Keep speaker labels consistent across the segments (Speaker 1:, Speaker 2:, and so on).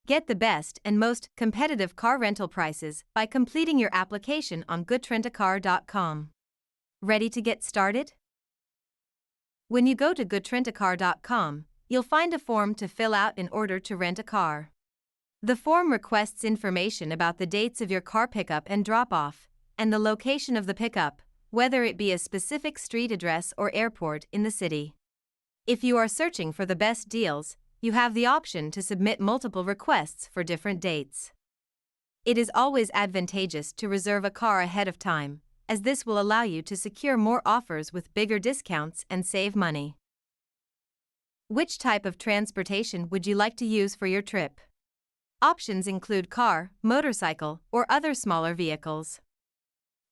Speaker 1: Get the best and most competitive car rental prices by completing your application on GetRentacar.com. Ready to get started? When you go to GetRentacar.com, you'll find a form to fill out in order to rent a car. The form requests information about the dates of your car pickup and drop-off, and the location of the pickup, whether it be a specific street address or airport in the city. If you are searching for the best deals, you have the option to submit multiple requests for different dates. It is always advantageous to reserve a car ahead of time, as this will allow you to secure more offers with bigger discounts and save money. Which type of transportation would you like to use for your trip? Options include car, motorcycle, or other smaller vehicles.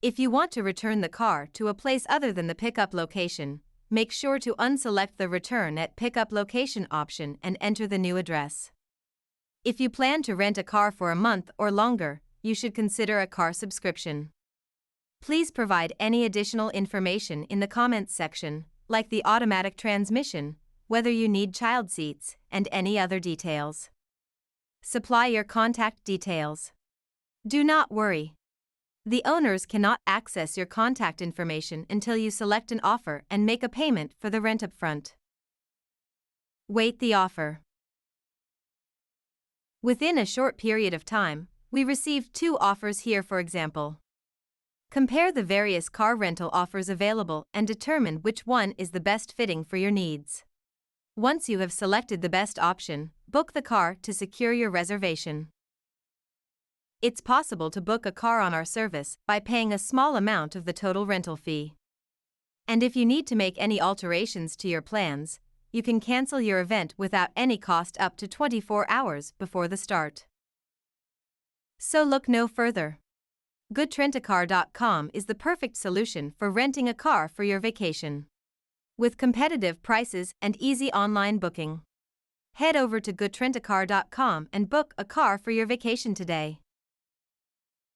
Speaker 1: If you want to return the car to a place other than the pickup location, make sure to unselect the Return at Pickup Location option and enter the new address. If you plan to rent a car for a month or longer, you should consider a car subscription. Please provide any additional information in the comments section, like the automatic transmission, whether you need child seats, and any other details. Supply your contact details. Do not worry. The owners cannot access your contact information until you select an offer and make a payment for the rent upfront. Wait the offer. Within a short period of time, we received 2 offers here, for example. Compare the various car rental offers available and determine which one is the best fitting for your needs. Once you have selected the best option, book the car to secure your reservation. It's possible to book a car on our service by paying a small amount of the total rental fee. And if you need to make any alterations to your plans, you can cancel your event without any cost up to 24 hours before the start. So look no further. GetRentacar.com is the perfect solution for renting a car for your vacation. With competitive prices and easy online booking. Head over to GetRentacar.com and book a car for your vacation today.